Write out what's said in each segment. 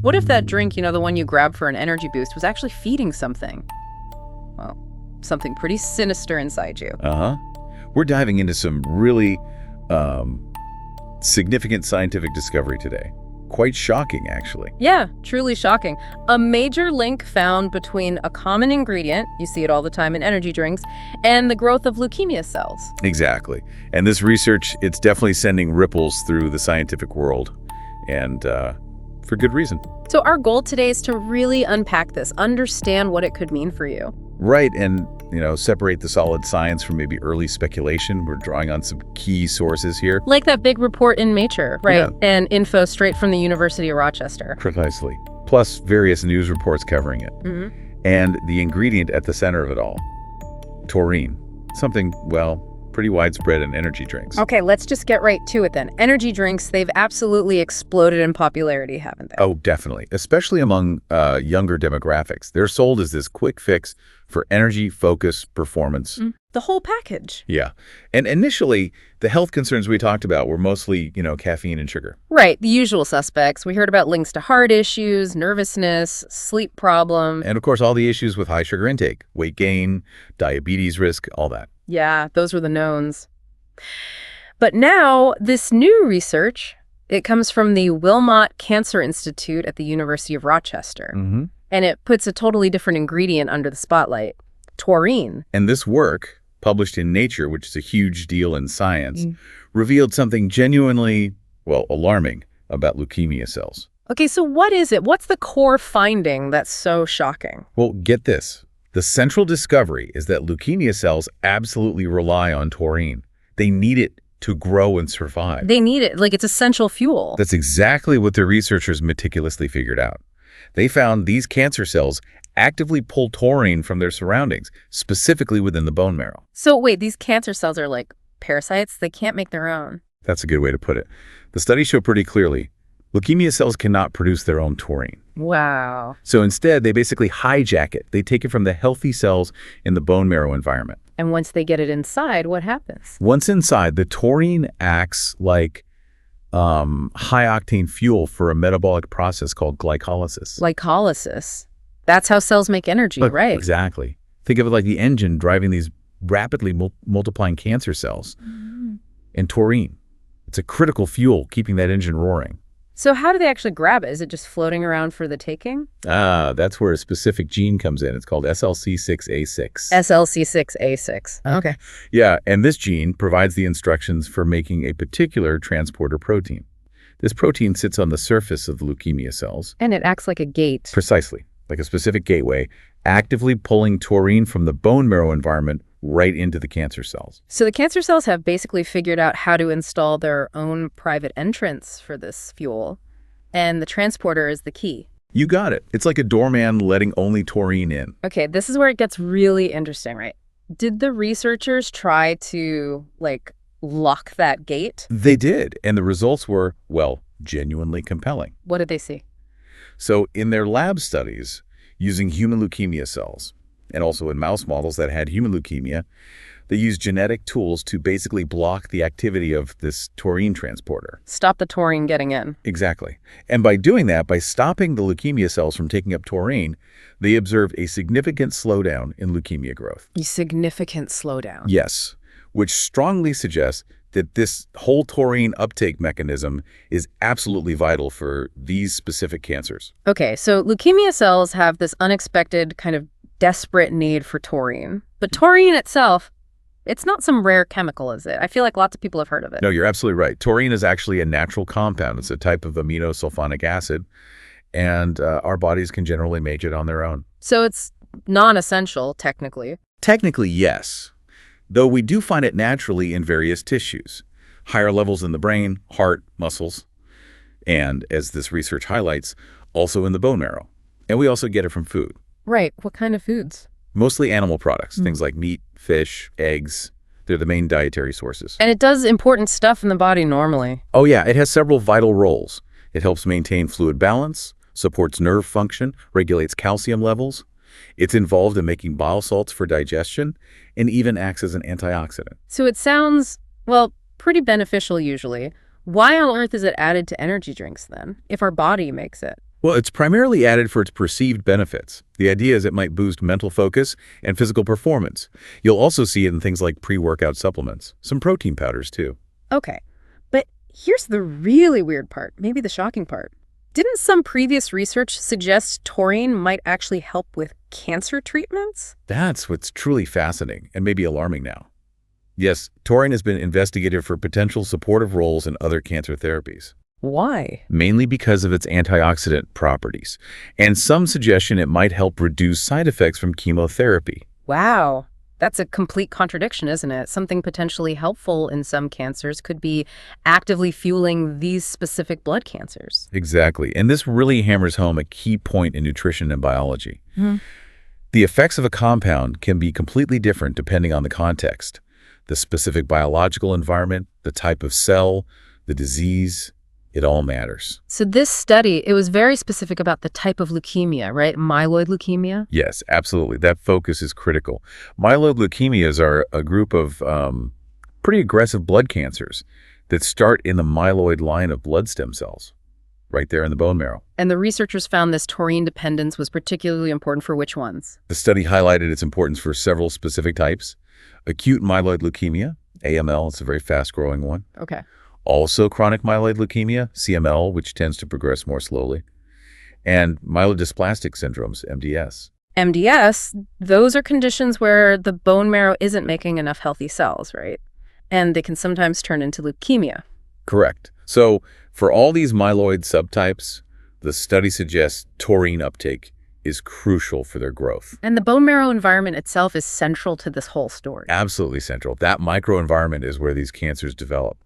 What if that drink, the one you grab for an energy boost, was actually feeding something? Well, something pretty sinister inside you. Uh-huh. We're diving into some really significant scientific discovery today. Quite shocking, actually. Yeah, truly shocking. A major link found between a common ingredient, you see it all the time in energy drinks, and the growth of leukemia cells. Exactly. And this research, it's definitely sending ripples through the scientific world, and for good reason. So our goal today is to really unpack this, understand what it could mean for you. Right, and separate the solid science from maybe early speculation. We're drawing on some key sources here. Like that big report in Nature, right? Yeah. And info straight from the University of Rochester. Precisely. Plus various news reports covering it. Mm-hmm. And the ingredient at the center of it all, taurine. Something, well, pretty widespread in energy drinks. Okay, let's just get right to it then. Energy drinks, they've absolutely exploded in popularity, haven't they? Oh, definitely. Especially among younger demographics. They're sold as this quick fix for energy, focus, performance. The whole package. Yeah. And initially, the health concerns we talked about were mostly, caffeine and sugar. Right, the usual suspects. We heard about links to heart issues, nervousness, sleep problems. And of course, all the issues with high sugar intake, weight gain, diabetes risk, all that. Yeah, those were the knowns. But now, this new research, it comes from the Wilmot Cancer Institute at the University of Rochester. Mm-hmm. And it puts a totally different ingredient under the spotlight, taurine. And this work, published in Nature, which is a huge deal in science, revealed something genuinely, alarming about leukemia cells. Okay, so what is it? What's the core finding that's so shocking? Well, get this. The central discovery is that leukemia cells absolutely rely on taurine. They need it to grow and survive. They need it, like it's essential fuel. That's exactly what the researchers meticulously figured out. They found these cancer cells actively pull taurine from their surroundings, specifically within the bone marrow. So wait, these cancer cells are like parasites? They can't make their own. That's a good way to put it. The study showed pretty clearly, leukemia cells cannot produce their own taurine. Wow. So instead, they basically hijack it. They take it from the healthy cells in the bone marrow environment. And once they get it inside, what happens? Once inside, the taurine acts like high-octane fuel for a metabolic process called glycolysis. Glycolysis. That's how cells make energy, right? Exactly. Think of it like the engine driving these rapidly multiplying cancer cells. And taurine, it's a critical fuel keeping that engine roaring. So how do they actually grab it? Is it just floating around for the taking? That's where a specific gene comes in. It's called SLC6A6. SLC6A6. Okay. Yeah, and this gene provides the instructions for making a particular transporter protein. This protein sits on the surface of the leukemia cells. And it acts like a gate. Precisely, like a specific gateway, actively pulling taurine from the bone marrow environment right into the cancer cells. So the cancer cells have basically figured out how to install their own private entrance for this fuel, and the transporter is the key. You got it. It's like a doorman letting only taurine in. Okay, this is where it gets really interesting, right? Did the researchers try to, lock that gate? They did, and the results were, genuinely compelling. What did they see? So in their lab studies, using human leukemia cells, and also in mouse models that had human leukemia, they used genetic tools to basically block the activity of this taurine transporter. Stop the taurine getting in. Exactly. And by doing that, by stopping the leukemia cells from taking up taurine, they observed a significant slowdown in leukemia growth. A significant slowdown. Yes, which strongly suggests that this whole taurine uptake mechanism is absolutely vital for these specific cancers. Okay, so leukemia cells have this unexpected kind of desperate need for taurine. But taurine itself, it's not some rare chemical, is it? I feel like lots of people have heard of it. No, you're absolutely right. Taurine is actually a natural compound. It's a type of aminosulfonic acid, and our bodies can generally make it on their own. So it's non-essential, technically. Technically, yes, though we do find it naturally in various tissues. Higher levels in the brain, heart, muscles, and, as this research highlights, also in the bone marrow. And we also get it from food. Right. What kind of foods? Mostly animal products, things like meat, fish, eggs. They're the main dietary sources. And it does important stuff in the body normally. Oh yeah, it has several vital roles. It helps maintain fluid balance, supports nerve function, regulates calcium levels. It's involved in making bile salts for digestion, and even acts as an antioxidant. So it sounds, pretty beneficial usually. Why on earth is it added to energy drinks then, if our body makes it? Well, it's primarily added for its perceived benefits. The idea is it might boost mental focus and physical performance. You'll also see it in things like pre-workout supplements, some protein powders too. Okay, but here's the really weird part, maybe the shocking part. Didn't some previous research suggest taurine might actually help with cancer treatments? That's what's truly fascinating and maybe alarming now. Yes, taurine has been investigated for potential supportive roles in other cancer therapies. Why? Mainly because of its antioxidant properties, and some suggestion it might help reduce side effects from chemotherapy. Wow. That's a complete contradiction, isn't it? Something potentially helpful in some cancers could be actively fueling these specific blood cancers. Exactly, and this really hammers home a key point in nutrition and biology. The effects of a compound can be completely different depending on the context, the specific biological environment, the type of cell, the disease. It all matters. So this study, it was very specific about the type of leukemia, right? Myeloid leukemia? Yes, absolutely. That focus is critical. Myeloid leukemias are a group of pretty aggressive blood cancers that start in the myeloid line of blood stem cells, right there in the bone marrow. And the researchers found this taurine dependence was particularly important for which ones? The study highlighted its importance for several specific types. Acute myeloid leukemia, AML, it's a very fast-growing one. Okay. Also chronic myeloid leukemia, CML, which tends to progress more slowly, and myelodysplastic syndromes, MDS. MDS, those are conditions where the bone marrow isn't making enough healthy cells, right? And they can sometimes turn into leukemia. Correct. So for all these myeloid subtypes, the study suggests taurine uptake is crucial for their growth. And the bone marrow environment itself is central to this whole story. Absolutely central. That microenvironment is where these cancers develop.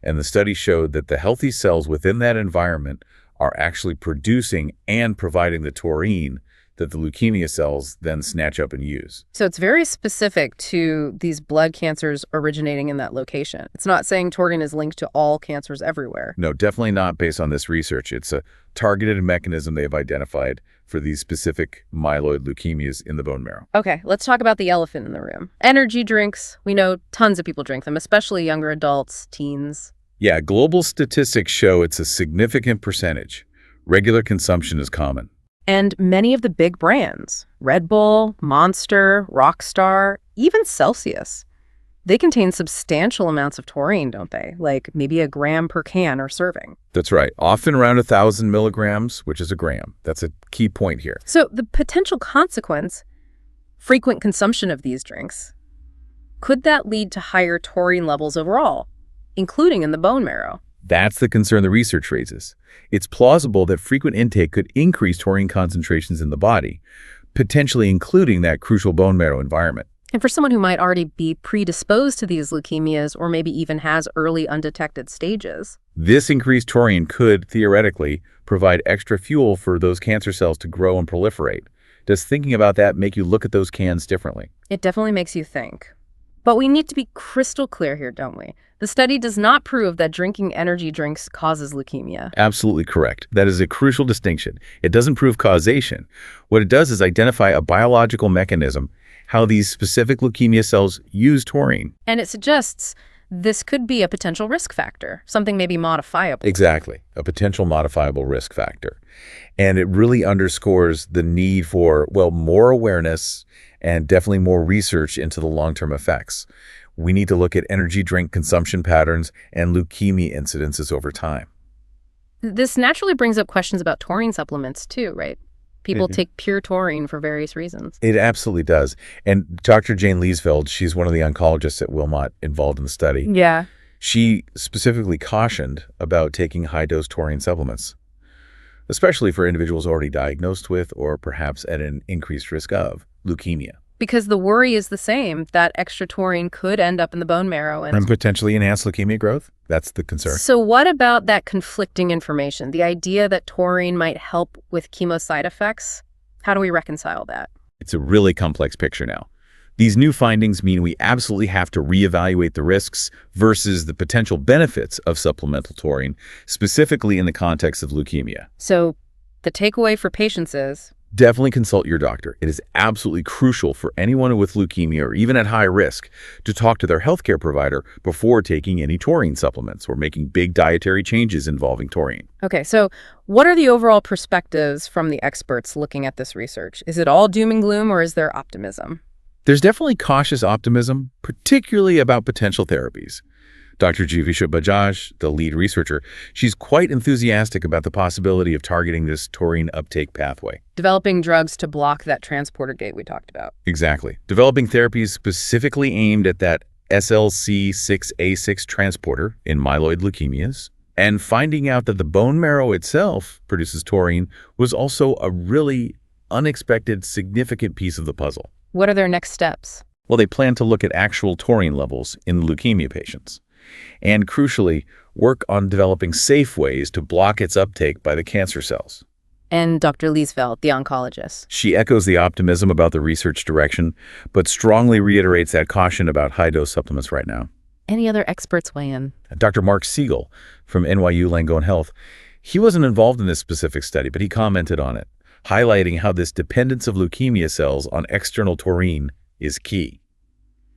And the study showed that the healthy cells within that environment are actually producing and providing the taurine that the leukemia cells then snatch up and use. So it's very specific to these blood cancers originating in that location. It's not saying taurine is linked to all cancers everywhere. No, definitely not based on this research. It's a targeted mechanism they have identified for these specific myeloid leukemias in the bone marrow. Okay, let's talk about the elephant in the room. Energy drinks. We know tons of people drink them, especially younger adults, teens. Yeah, global statistics show it's a significant percentage. Regular consumption is common. And many of the big brands, Red Bull, Monster, Rockstar, even Celsius, they contain substantial amounts of taurine, don't they? Like maybe a gram per can or serving. That's right. Often around 1,000 milligrams, which is a gram. That's a key point here. So the potential consequence, frequent consumption of these drinks, could that lead to higher taurine levels overall, including in the bone marrow? That's the concern the research raises. It's plausible that frequent intake could increase taurine concentrations in the body, potentially including that crucial bone marrow environment. And for someone who might already be predisposed to these leukemias or maybe even has early undetected stages, this increased taurine could, theoretically, provide extra fuel for those cancer cells to grow and proliferate. Does thinking about that make you look at those cans differently? it definitely makes you think. But we need to be crystal clear here, don't we? The study does not prove that drinking energy drinks causes leukemia. Absolutely correct. That is a crucial distinction. It doesn't prove causation. What it does is identify a biological mechanism, how these specific leukemia cells use taurine. And it suggests this could be a potential risk factor, something maybe modifiable. Exactly, a potential modifiable risk factor. And it really underscores the need for, well, more awareness and definitely more research into the long-term effects. We need to look at energy drink consumption patterns and leukemia incidences over time. This naturally brings up questions about taurine supplements too, right? People take pure taurine for various reasons. It absolutely does. And Dr. Jane Liesveld, she's one of the oncologists at Wilmot involved in the study. Yeah. She specifically cautioned about taking high-dose taurine supplements, especially for individuals already diagnosed with or perhaps at an increased risk of leukemia. Because the worry is the same, that extra taurine could end up in the bone marrow. And potentially enhance leukemia growth? That's the concern. So what about that conflicting information? The idea that taurine might help with chemo side effects? How do we reconcile that? It's a really complex picture now. These new findings mean we absolutely have to reevaluate the risks versus the potential benefits of supplemental taurine, specifically in the context of leukemia. So the takeaway for patients is Definitely consult your doctor. It is absolutely crucial for anyone with leukemia or even at high risk to talk to their healthcare provider before taking any taurine supplements or making big dietary changes involving taurine. Okay, so what are the overall perspectives from the experts looking at this research? Is it all doom and gloom or is there optimism? There's definitely cautious optimism, particularly about potential therapies. Dr. Jivisha Bajaj, the lead researcher, she's quite enthusiastic about the possibility of targeting this taurine uptake pathway. Developing drugs to block that transporter gate we talked about. Exactly. Developing therapies specifically aimed at that SLC6A6 transporter in myeloid leukemias. And finding out that the bone marrow itself produces taurine was also a really unexpected, significant piece of the puzzle. What are their next steps? Well, they plan to look at actual taurine levels in leukemia patients. And crucially, work on developing safe ways to block its uptake by the cancer cells. And Dr. Liesveld, the oncologist. She echoes the optimism about the research direction, but strongly reiterates that caution about high-dose supplements right now. Any other experts weigh in? Dr. Mark Siegel from NYU Langone Health, he wasn't involved in this specific study, but he commented on it, highlighting how this dependence of leukemia cells on external taurine is key,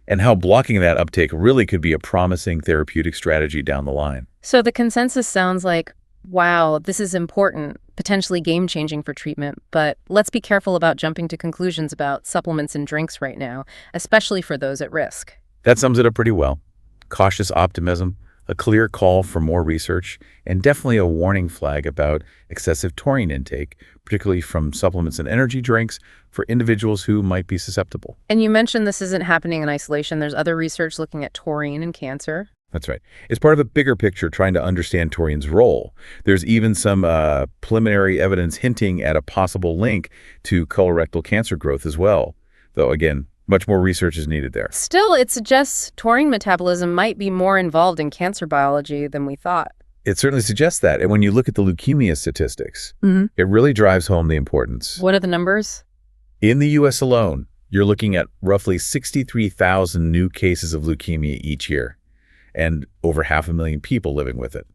and how blocking that uptake really could be a promising therapeutic strategy down the line. So the consensus sounds like, wow, this is important, potentially game-changing for treatment, but let's be careful about jumping to conclusions about supplements and drinks right now, especially for those at risk. That sums it up pretty well. Cautious optimism, a clear call for more research, and definitely a warning flag about excessive taurine intake, particularly from supplements and energy drinks for individuals who might be susceptible. And you mentioned this isn't happening in isolation. There's other research looking at taurine and cancer. That's right. It's part of a bigger picture trying to understand taurine's role. There's even some preliminary evidence hinting at a possible link to colorectal cancer growth as well. Though, again, much more research is needed there. Still, it suggests taurine metabolism might be more involved in cancer biology than we thought. It certainly suggests that. And when you look at the leukemia statistics, it really drives home the importance. What are the numbers? In the U.S. alone, you're looking at roughly 63,000 new cases of leukemia each year, and over 500,000 people living with it.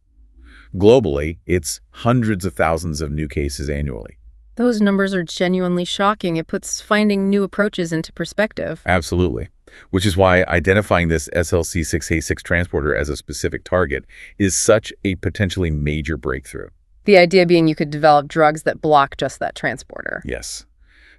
Globally, it's hundreds of thousands of new cases annually. Those numbers are genuinely shocking. It puts finding new approaches into perspective. Absolutely. Which is why identifying this SLC6A6 transporter as a specific target is such a potentially major breakthrough. The idea being you could develop drugs that block just that transporter. Yes.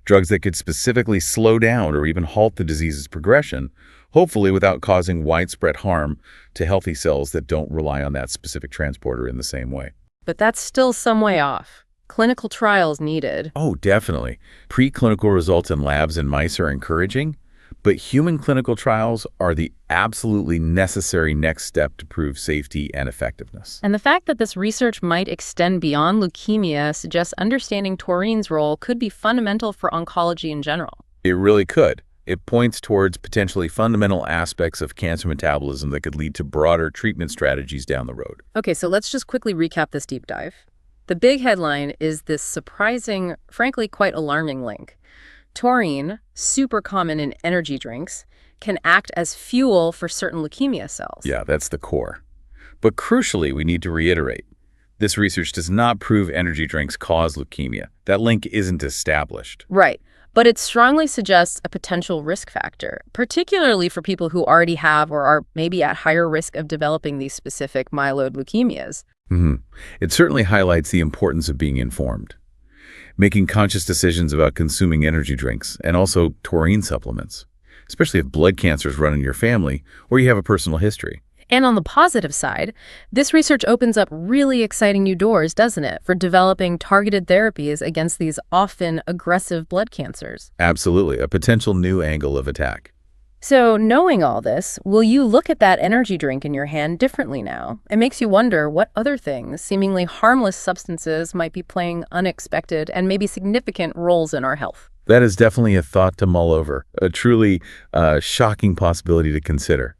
Drugs that could specifically slow down or even halt the disease's progression, hopefully without causing widespread harm to healthy cells that don't rely on that specific transporter in the same way. But that's still some way off. Clinical trials needed. Oh, definitely. Preclinical results in labs and mice are encouraging, but human clinical trials are the absolutely necessary next step to prove safety and effectiveness. And the fact that this research might extend beyond leukemia suggests understanding taurine's role could be fundamental for oncology in general. It really could. It points towards potentially fundamental aspects of cancer metabolism that could lead to broader treatment strategies down the road. Okay, so let's just quickly recap this deep dive. The big headline is this surprising, frankly quite alarming link. Taurine, super common in energy drinks, can act as fuel for certain leukemia cells. Yeah, that's the core. But crucially, we need to reiterate, this research does not prove energy drinks cause leukemia. That link isn't established. Right. But it strongly suggests a potential risk factor, particularly for people who already have or are maybe at higher risk of developing these specific myeloid leukemias. It certainly highlights the importance of being informed, making conscious decisions about consuming energy drinks and also taurine supplements, especially if blood cancers run in your family or you have a personal history. And on the positive side, this research opens up really exciting new doors, doesn't it, for developing targeted therapies against these often aggressive blood cancers. Absolutely, a potential new angle of attack. So knowing all this, will you look at that energy drink in your hand differently now? It makes you wonder what other things, seemingly harmless substances, might be playing unexpected and maybe significant roles in our health. That is definitely a thought to mull over, a truly shocking possibility to consider.